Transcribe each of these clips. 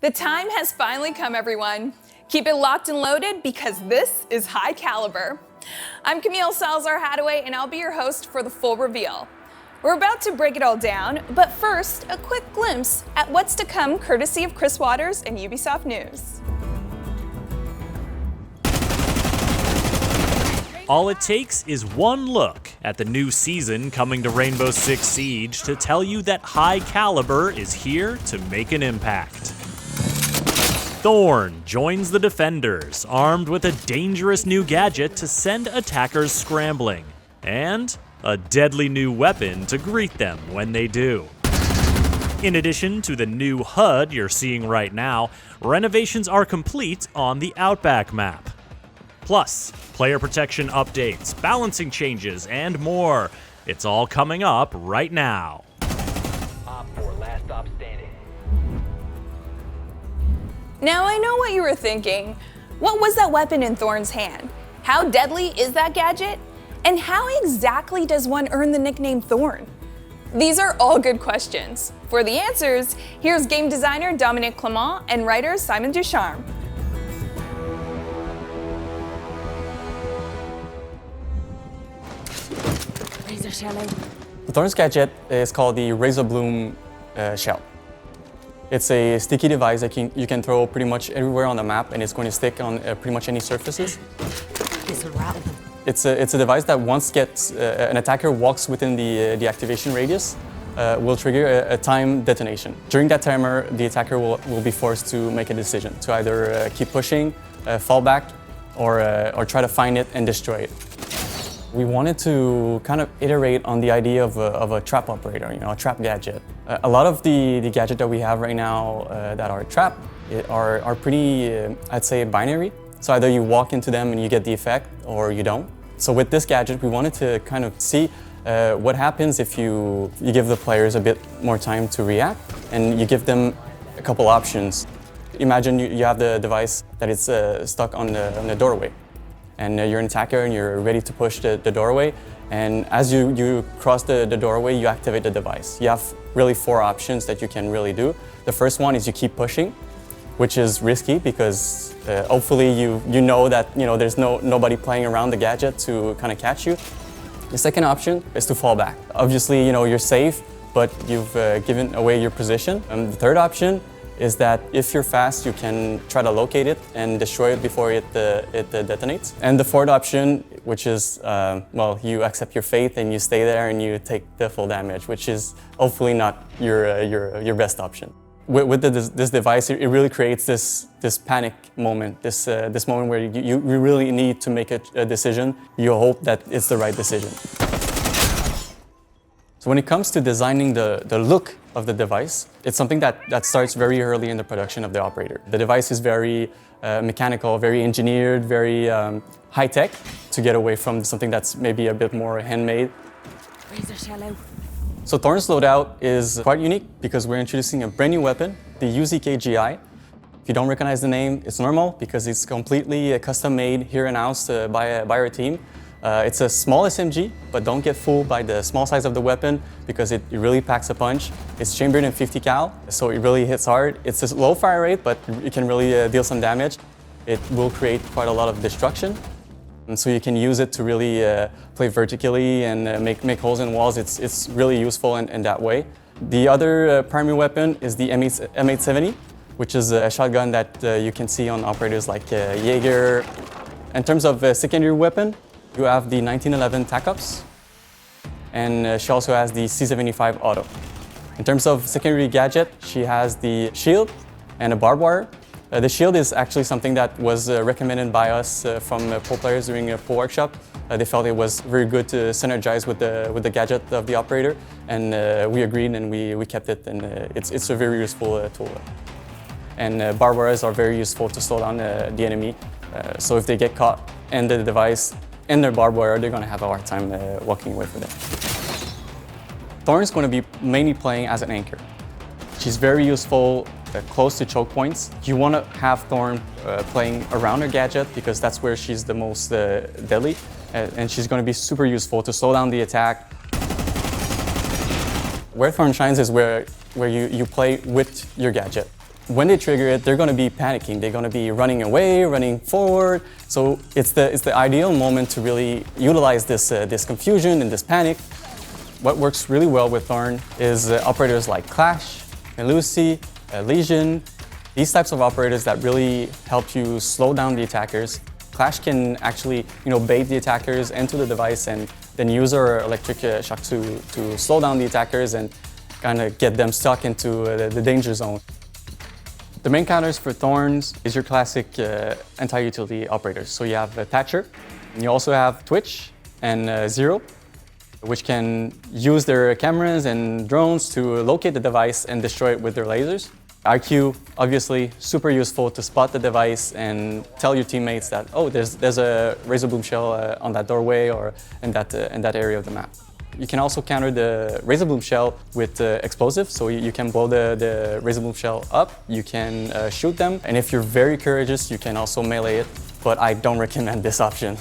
The time has finally come, everyone. Keep it locked and loaded because this is High Calibre. I'm Camille Salazar-Hadaway, and I'll be your host for the full reveal. We're about to break it all down, but first, a quick glimpse at what's to come courtesy of Chris Waters and Ubisoft News. All it takes is one look at the new season coming to Rainbow Six Siege to tell you that High Calibre is here to make an impact. Thorn joins the defenders, armed with a dangerous new gadget to send attackers scrambling, and a deadly new weapon to greet them when they do. In addition to the new HUD you're seeing right now, renovations are complete on the Outback map. Plus, player protection updates, balancing changes, and more. It's all coming up right now. Now I know what you were thinking. What was that weapon in Thorn's hand? How deadly is that gadget? And how exactly does one earn the nickname Thorn? These are all good questions. For the answers, here's game designer Dominique Clement and writer Simon Ducharme. The Thorn's gadget is called the Razor Bloom shell. It's a sticky device that you can throw pretty much everywhere on the map, and it's going to stick on pretty much any surfaces. This will rattle them. It's a device that once an attacker walks within the activation radius, will trigger a time detonation. During that timer, the attacker will be forced to make a decision to either keep pushing, fall back, or try to find it and destroy it. We wanted to kind of iterate on the idea of a trap operator, a trap gadget. A lot of the gadget that we have right now that are trap are pretty, I'd say, binary. So either you walk into them and you get the effect, or you don't. So with this gadget, we wanted to kind of see what happens if you give the players a bit more time to react, and you give them a couple options. Imagine you have the device that is stuck on the doorway. And you're an attacker and you're ready to push the doorway. And as you cross the doorway, you activate the device. You have really 4 options that you can really do. The first one is you keep pushing, which is risky because hopefully you know that there's nobody playing around the gadget to kind of catch you. The second option is to fall back. Obviously, you're safe, but you've given away your position. And the third option is that if you're fast, you can try to locate it and destroy it before it detonates. And the fourth option, which is, you accept your fate and you stay there and you take the full damage, which is hopefully not your best option. With this device, it really creates this panic moment, this moment where you really need to make a decision. You hope that it's the right decision. So when it comes to designing the look of the device, it's something that starts very early in the production of the operator. The device is very mechanical, very engineered, very high-tech to get away from something that's maybe a bit more handmade. So Thorns Loadout is quite unique because we're introducing a brand new weapon, the UZK-GI. If you don't recognize the name, it's normal because it's completely custom-made here in-house by our team. It's a small SMG, but don't get fooled by the small size of the weapon because it really packs a punch. It's chambered in 50 cal, so it really hits hard. It's a low fire rate, but it can really deal some damage. It will create quite a lot of destruction. And so you can use it to really play vertically and make holes in walls. It's really useful in that way. The other primary weapon is the M870, which is a shotgun that you can see on operators like Jaeger. In terms of secondary weapon, you have the 1911 TACOPS, and she also has the C75 Auto. In terms of secondary gadget, she has the shield and a barbed wire. The shield is actually something that was recommended by us from pro players during a pro workshop. They felt it was very good to synergize with the gadget of the operator, and we agreed and we kept it, and it's a very useful tool. And barbed wires are very useful to slow down the enemy. So if they get caught in the device and their barbed wire, they're going to have a hard time walking away from it. Thorn's going to be mainly playing as an anchor. She's very useful close to choke points. You want to have Thorn playing around her gadget because that's where she's the most deadly, and she's going to be super useful to slow down the attack. Where Thorn shines is where you play with your gadget. When they trigger it, they're going to be panicking. They're going to be running away, running forward. So it's the ideal moment to really utilize this confusion and this panic. What works really well with Thorn is operators like Clash, Lucy, Legion. These types of operators that really help you slow down the attackers. Clash can actually, bait the attackers into the device and then use our electric shock to slow down the attackers and kind of get them stuck into the danger zone. The main counters for Thorns is your classic anti-utility operators. So you have Thatcher, and you also have Twitch and Zero, which can use their cameras and drones to locate the device and destroy it with their lasers. IQ, obviously, super useful to spot the device and tell your teammates that, oh, there's a razor bloom shell on that doorway or in that area of the map. You can also counter the razor bloom shell with explosives, so you can blow the razor bloom shell up, you can shoot them, and if you're very courageous, you can also melee it, but I don't recommend this option.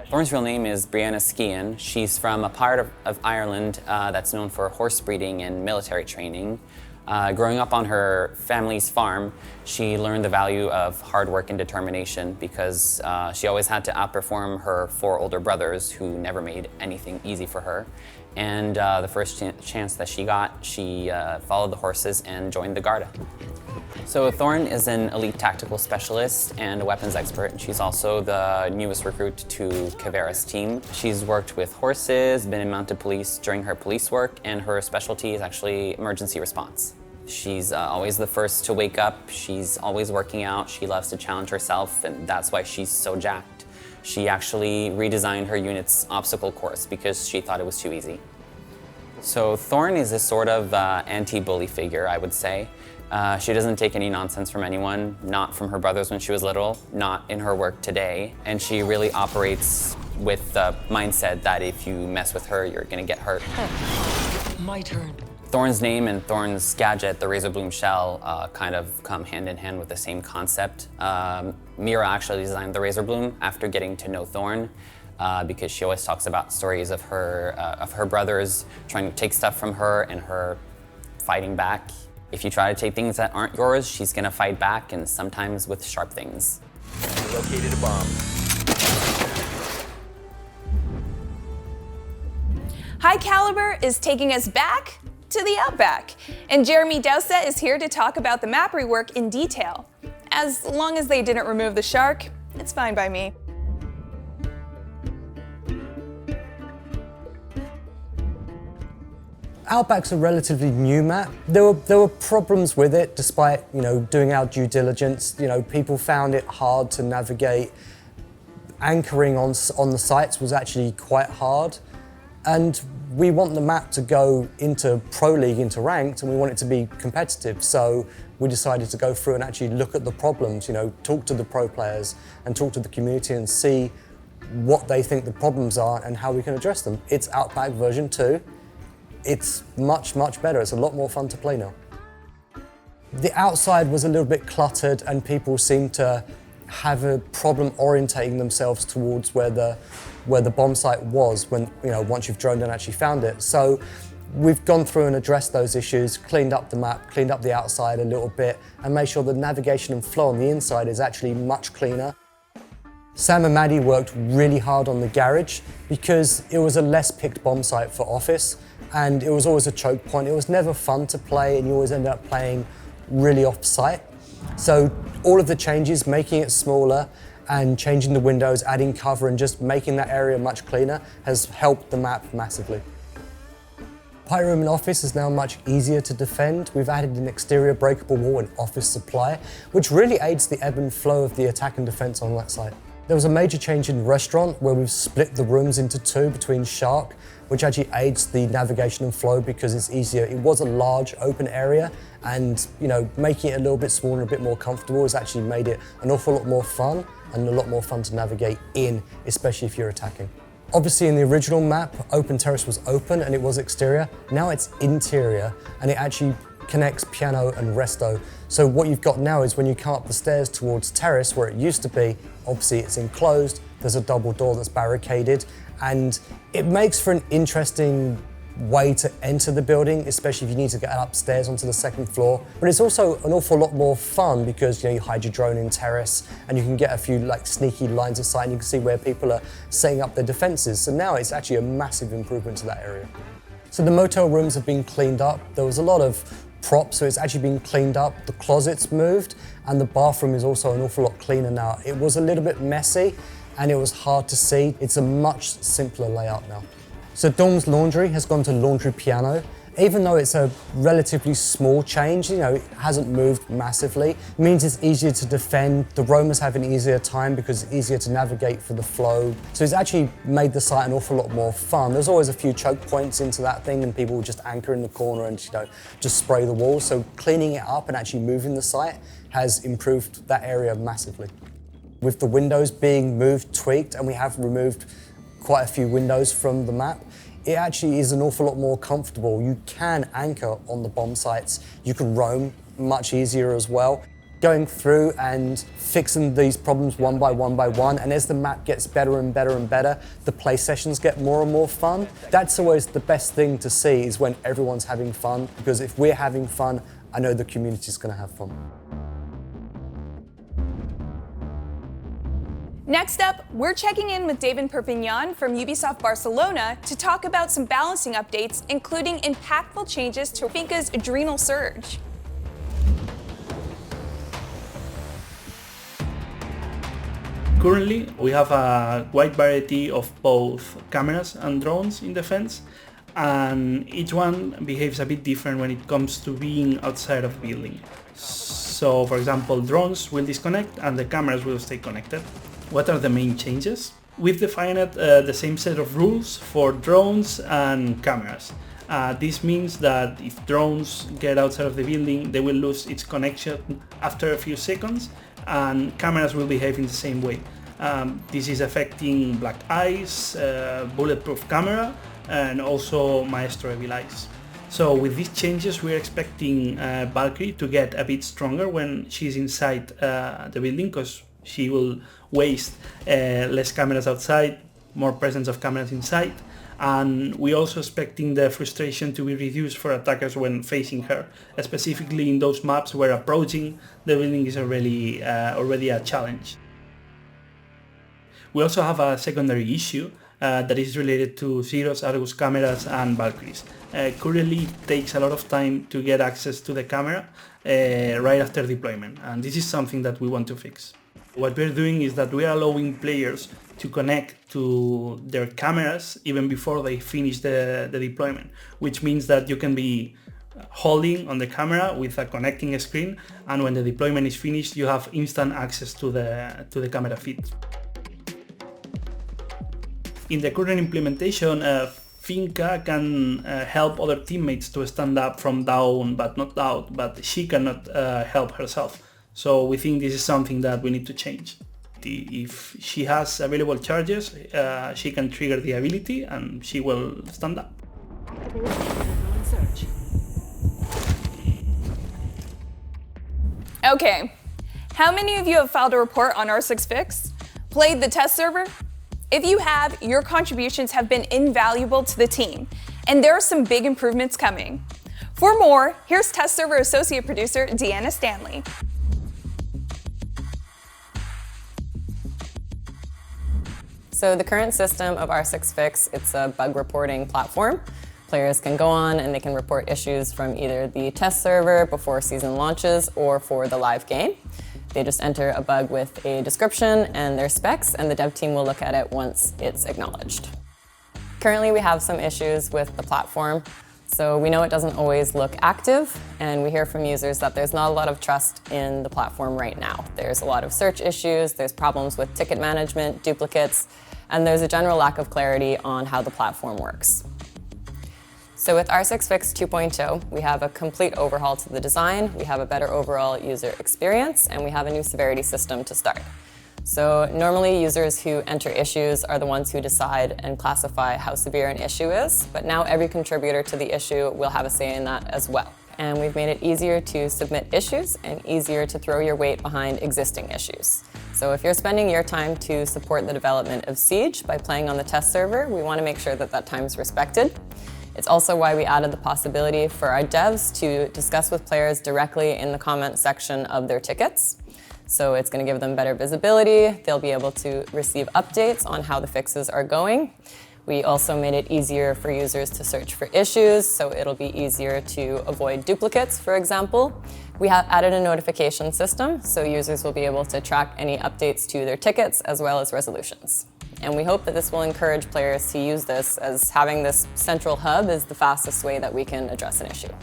Thorn's real name is Brianna Skean. She's from a part of Ireland that's known for horse breeding and military training. Growing up on her family's farm, she learned the value of hard work and determination because she always had to outperform her 4 older brothers who never made anything easy for her. And the first chance that she got, she followed the horses and joined the Garda. So Thorn is an elite tactical specialist and a weapons expert, and she's also the newest recruit to Kavera's team. She's worked with horses, been in mounted police during her police work, and her specialty is actually emergency response. She's always the first to wake up, she's always working out, she loves to challenge herself, and that's why she's so jacked. She actually redesigned her unit's obstacle course because she thought it was too easy. So Thorn is a sort of anti-bully figure, I would say. She doesn't take any nonsense from anyone, not from her brothers when she was little, not in her work today, and she really operates with the mindset that if you mess with her, you're gonna get hurt. My turn. Thorn's name and Thorn's gadget, the Razor Bloom Shell, kind of come hand in hand with the same concept. Mira actually designed the Razor Bloom after getting to know Thorn, because she always talks about stories of her brothers trying to take stuff from her and her fighting back. If you try to take things that aren't yours, she's gonna fight back, and sometimes with sharp things. We located a bomb. High Calibre is taking us back to the Outback, and Jeremy Doucet is here to talk about the map rework in detail. As long as they didn't remove the shark, it's fine by me. Outback's a relatively new map. There were problems with it, despite doing our due diligence. People found it hard to navigate. Anchoring on the sites was actually quite hard, and we want the map to go into Pro League, into ranked, and we want it to be competitive. So we decided to go through and actually look at the problems. Talk to the pro players and talk to the community and see what they think the problems are and how we can address them. It's Outback version 2. It's much, much better. It's a lot more fun to play now. The outside was a little bit cluttered and people seemed to have a problem orientating themselves towards where the bomb site was when, once you've droned and actually found it. So we've gone through and addressed those issues, cleaned up the map, cleaned up the outside a little bit, and made sure the navigation and flow on the inside is actually much cleaner. Sam and Maddie worked really hard on the garage because it was a less picked bomb site for Office, and it was always a choke point. It was never fun to play, and you always ended up playing really off-site. So all of the changes, making it smaller and changing the windows, adding cover, and just making that area much cleaner has helped the map massively. Pirate Room in Office is now much easier to defend. We've added an exterior breakable wall and office supply, which really aids the ebb and flow of the attack and defense on that side. There was a major change in the restaurant where we've split the rooms into 2 between Shark, which actually aids the navigation and flow because it's easier. It was a large open area, and making it a little bit smaller and a bit more comfortable has actually made it an awful lot more fun and a lot more fun to navigate in, especially if you're attacking. Obviously in the original map, Open Terrace was open and it was exterior. Now it's interior and it actually connects piano and resto. So what you've got now is when you come up the stairs towards Terrace, where it used to be, obviously it's enclosed, there's a double door that's barricaded, and it makes for an interesting way to enter the building, especially if you need to get upstairs onto the second floor. But it's also an awful lot more fun because you hide your drone in terrace and you can get a few sneaky lines of sight and you can see where people are setting up their defenses. So now it's actually a massive improvement to that area. So the motel rooms have been cleaned up. There was a lot of props, so it's actually been cleaned up. The closet's moved and the bathroom is also an awful lot cleaner now. It was a little bit messy and it was hard to see. It's a much simpler layout now. So Dawn's laundry has gone to laundry piano. Even though it's a relatively small change, it hasn't moved massively. It means it's easier to defend. The roamers have an easier time because it's easier to navigate for the flow. So it's actually made the site an awful lot more fun. There's always a few choke points into that thing and people will just anchor in the corner and just spray the walls. So cleaning it up and actually moving the site has improved that area massively. With the windows being moved, tweaked, and we have removed quite a few windows from the map, it actually is an awful lot more comfortable. You can anchor on the bomb sites. You can roam much easier as well. Going through and fixing these problems one by one, and as the map gets better and better and better, the play sessions get more and more fun. That's always the best thing to see, is when everyone's having fun, because if we're having fun, I know the community's gonna have fun. Next up, we're checking in with David Perpignan from Ubisoft Barcelona to talk about some balancing updates, including impactful changes to Finca's Adrenal Surge. Currently, we have a wide variety of both cameras and drones in defense, and each one behaves a bit different when it comes to being outside of the building. So, for example, drones will disconnect and the cameras will stay connected. What are the main changes? We've defined the same set of rules for drones and cameras. This means that if drones get outside of the building, they will lose its connection after a few seconds, and cameras will behave in the same way. This is affecting Black Eyes, Bulletproof camera, and also Maestro Evil Eyes. So with these changes, we're expecting Valkyrie to get a bit stronger when she's inside the building, because she will waste less cameras outside, more presence of cameras inside, and we're also expecting the frustration to be reduced for attackers when facing her, specifically in those maps where approaching the building is already a challenge. We also have a secondary issue that is related to Zero's Argus cameras and Valkyries. Currently it takes a lot of time to get access to the camera right after deployment, and this is something that we want to fix. What we're doing is that we are allowing players to connect to their cameras even before they finish the deployment, which means that you can be holding on the camera with a connecting screen, and when the deployment is finished, you have instant access to the camera feed. In the current implementation, Finca can help other teammates to stand up from down but not out, but she cannot help herself. So we think this is something that we need to change. If she has available charges, she can trigger the ability and she will stand up. Okay, how many of you have filed a report on R6 Fix? Played the test server? If you have, your contributions have been invaluable to the team, and there are some big improvements coming. For more, here's test server associate producer Deanna Stanley. So the current system of R6 Fix, it's a bug reporting platform. Players can go on and they can report issues from either the test server before season launches or for the live game. They just enter a bug with a description and their specs, and the dev team will look at it once it's acknowledged. Currently, we have some issues with the platform. So we know it doesn't always look active, and we hear from users that there's not a lot of trust in the platform right now. There's a lot of search issues, there's problems with ticket management, duplicates, and there's a general lack of clarity on how the platform works. So with R6 Fix 2.0, we have a complete overhaul to the design, we have a better overall user experience, and we have a new severity system to start. So normally users who enter issues are the ones who decide and classify how severe an issue is, but now every contributor to the issue will have a say in that as well. And we've made it easier to submit issues and easier to throw your weight behind existing issues. So if you're spending your time to support the development of Siege by playing on the test server, we want to make sure that that time is respected. It's also why we added the possibility for our devs to discuss with players directly in the comment section of their tickets. So it's going to give them better visibility. They'll be able to receive updates on how the fixes are going. We also made it easier for users to search for issues, so it'll be easier to avoid duplicates, for example. We have added a notification system, so users will be able to track any updates to their tickets as well as resolutions. And we hope that this will encourage players to use this, as having this central hub is the fastest way that we can address an issue.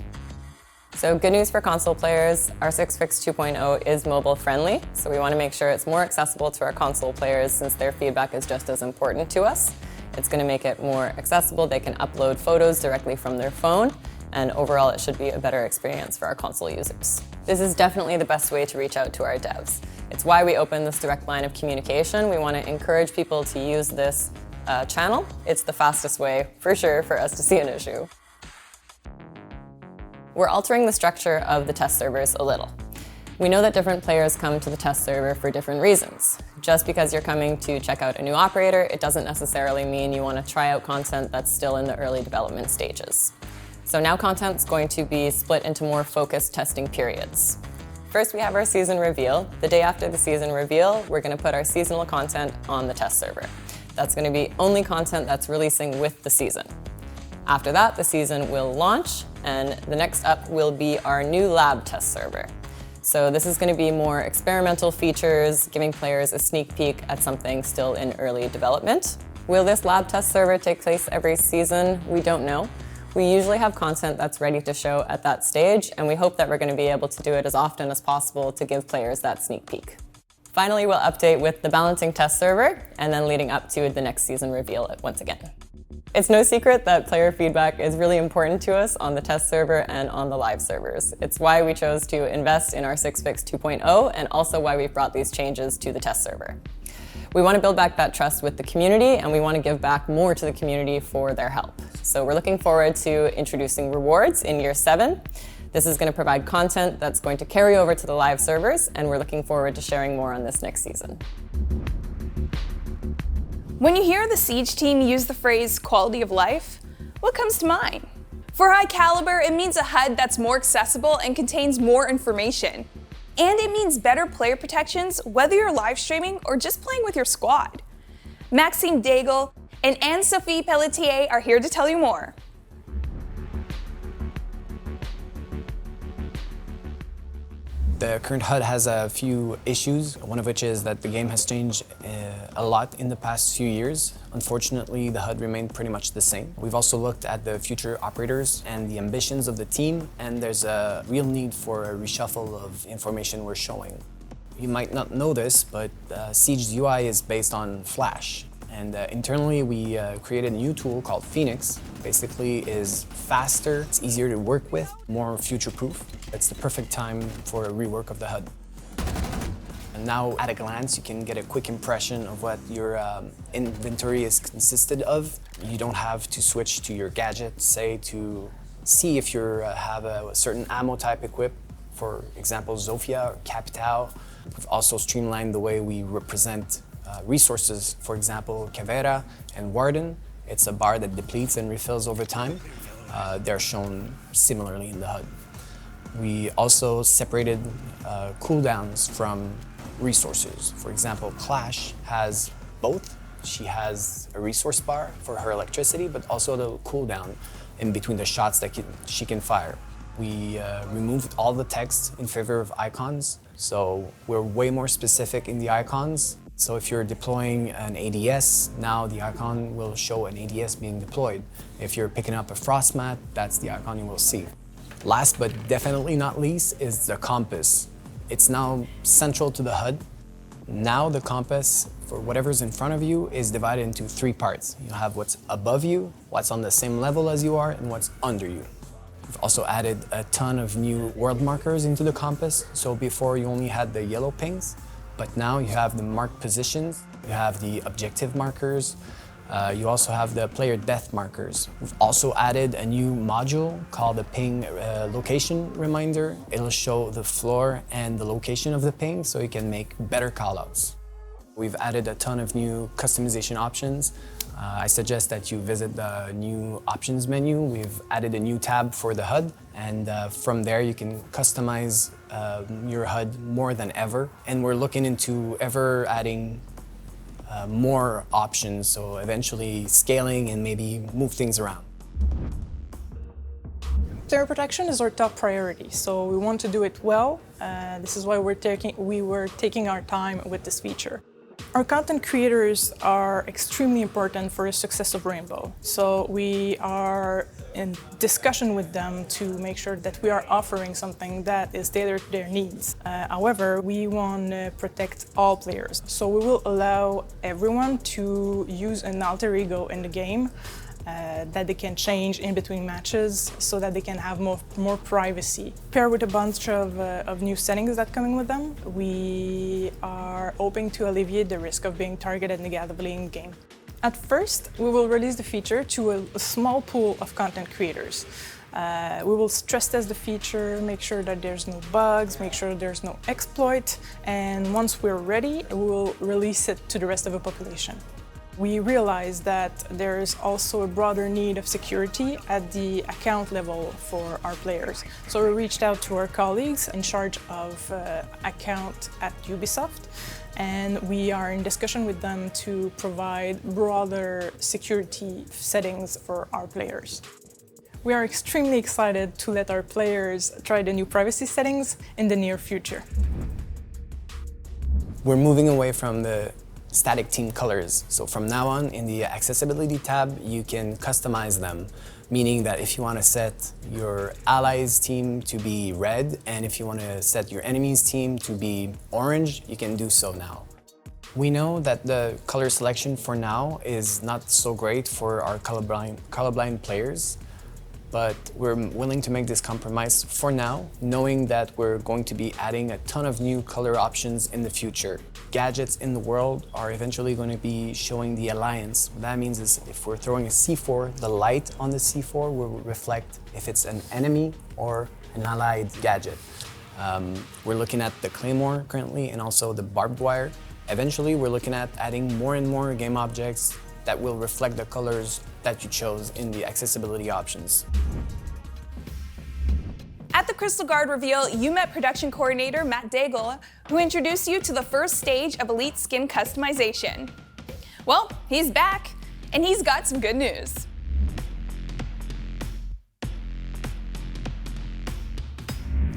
So good news for console players, our 6fix 2.0 is mobile friendly, so we want to make sure it's more accessible to our console players since their feedback is just as important to us. It's going to make it more accessible. They can upload photos directly from their phone, and overall it should be a better experience for our console users. This is definitely the best way to reach out to our devs. It's why we opened this direct line of communication. We want to encourage people to use this channel. It's the fastest way, for sure, for us to see an issue. We're altering the structure of the test servers a little. We know that different players come to the test server for different reasons. Just because you're coming to check out a new operator, it doesn't necessarily mean you want to try out content that's still in the early development stages. So now content's going to be split into more focused testing periods. First, we have our season reveal. The day after the season reveal, we're going to put our seasonal content on the test server. That's going to be only content that's releasing with the season. After that, the season will launch, and the next up will be our new lab test server. So this is going to be more experimental features, giving players a sneak peek at something still in early development. Will this lab test server take place every season? We don't know. We usually have content that's ready to show at that stage, and we hope that we're going to be able to do it as often as possible to give players that sneak peek. Finally, we'll update with the balancing test server, and then leading up to the next season reveal once again. It's no secret that player feedback is really important to us on the test server and on the live servers. It's why we chose to invest in our 6fix 2.0 and also why we've brought these changes to the test server. We want to build back that trust with the community, and we want to give back more to the community for their help. So we're looking forward to introducing rewards in year 7. This is going to provide content that's going to carry over to the live servers, and we're looking forward to sharing more on this next season. When you hear the Siege team use the phrase quality of life, what comes to mind? For High Calibre, it means a HUD that's more accessible and contains more information. And it means better player protections, whether you're live streaming or just playing with your squad. Maxime Daigle and Anne-Sophie Pelletier are here to tell you more. The current HUD has a few issues, one of which is that the game has changed a lot in the past few years. Unfortunately, the HUD remained pretty much the same. We've also looked at the future operators and the ambitions of the team, and there's a real need for a reshuffle of information we're showing. You might not know this, but Siege's UI is based on Flash. And internally, we created a new tool called Phoenix. Basically, is faster, it's easier to work with, more future-proof. It's the perfect time for a rework of the HUD. And now, at a glance, you can get a quick impression of what your inventory is consisted of. You don't have to switch to your gadget, say, to see if you have a certain ammo type equipped. For example, Zofia or Capital. We've also streamlined the way we represent resources, for example, Cavera and Warden. It's a bar that depletes and refills over time. They're shown similarly in the HUD. We also separated cooldowns from resources. For example, Clash has both. She has a resource bar for her electricity, but also the cooldown in between the shots that she can fire. We removed all the text in favor of icons, so we're way more specific in the icons. So if you're deploying an ADS, now the icon will show an ADS being deployed. If you're picking up a frost mat, that's the icon you will see. Last but definitely not least is the compass. It's now central to the HUD. Now the compass, for whatever's in front of you, is divided into 3 parts. You have what's above you, what's on the same level as you are, and what's under you. We've also added a ton of new world markers into the compass. So before you only had the yellow pings, but now you have the marked positions, you have the objective markers, you also have the player death markers. We've also added a new module called the ping location reminder. It'll show the floor and the location of the ping so you can make better callouts. We've added a ton of new customization options. I suggest that you visit the new options menu. We've added a new tab for the HUD, and from there you can customize your HUD more than ever. And we're looking into ever adding more options, so eventually scaling and maybe move things around. Player protection is our top priority, so we want to do it well. This is why we were taking our time with this feature. Our content creators are extremely important for the success of Rainbow, so we are in discussion with them to make sure that we are offering something that is tailored to their needs. However, we want to protect all players, so we will allow everyone to use an alter ego in the game that they can change in between matches so that they can have more privacy. Paired with a bunch of new settings that coming with them, we are hoping to alleviate the risk of being targeted negatively in game. At first, we will release the feature to a small pool of content creators. We will stress test the feature, make sure that there's no bugs, make sure there's no exploit, and once we're ready, we will release it to the rest of the population. We realized that there is also a broader need of security at the account level for our players. So we reached out to our colleagues in charge of account at Ubisoft, and we are in discussion with them to provide broader security settings for our players. We are extremely excited to let our players try the new privacy settings in the near future. We're moving away from the static team colors. So from now on, in the accessibility tab, you can customize them, meaning that if you want to set your allies team to be red, and if you want to set your enemies team to be orange, you can do so now. We know that the color selection for now is not so great for our colorblind players, but we're willing to make this compromise for now, knowing that we're going to be adding a ton of new color options in the future. Gadgets in the world are eventually going to be showing the alliance. What that means is if we're throwing a C4, the light on the C4 will reflect if it's an enemy or an allied gadget. We're looking at the Claymore currently and also the barbed wire. Eventually, we're looking at adding more and more game objects that will reflect the colors that you chose in the accessibility options. At the Crystal Guard reveal, you met production coordinator Matt Daigle, who introduced you to the first stage of Elite skin customization. Well, he's back, and he's got some good news.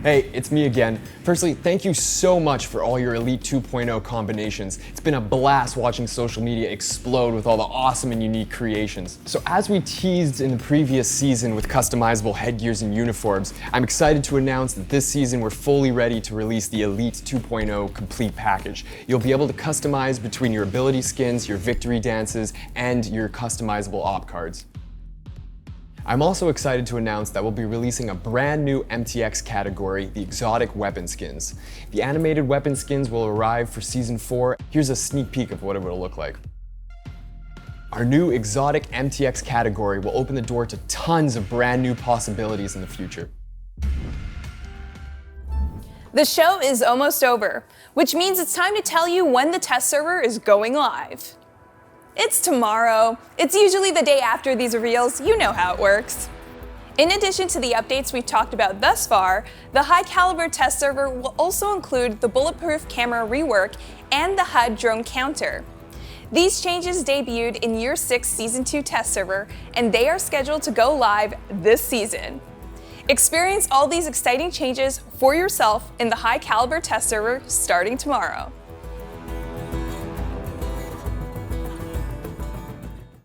Hey, it's me again. Firstly, thank you so much for all your Elite 2.0 combinations. It's been a blast watching social media explode with all the awesome and unique creations. So as we teased in the previous season with customizable headgears and uniforms, I'm excited to announce that this season we're fully ready to release the Elite 2.0 complete package. You'll be able to customize between your ability skins, your victory dances, and your customizable op cards. I'm also excited to announce that we'll be releasing a brand new MTX category, the exotic weapon skins. The animated weapon skins will arrive for Season 4. Here's a sneak peek of what it will look like. Our new exotic MTX category will open the door to tons of brand new possibilities in the future. The show is almost over, which means it's time to tell you when the test server is going live. It's tomorrow. It's usually the day after these reveals. You know how it works. In addition to the updates we've talked about thus far, the High Calibre test server will also include the Bulletproof camera rework and the HUD drone counter. These changes debuted in Year 6 Season 2 test server, and they are scheduled to go live this season. Experience all these exciting changes for yourself in the High Calibre test server starting tomorrow.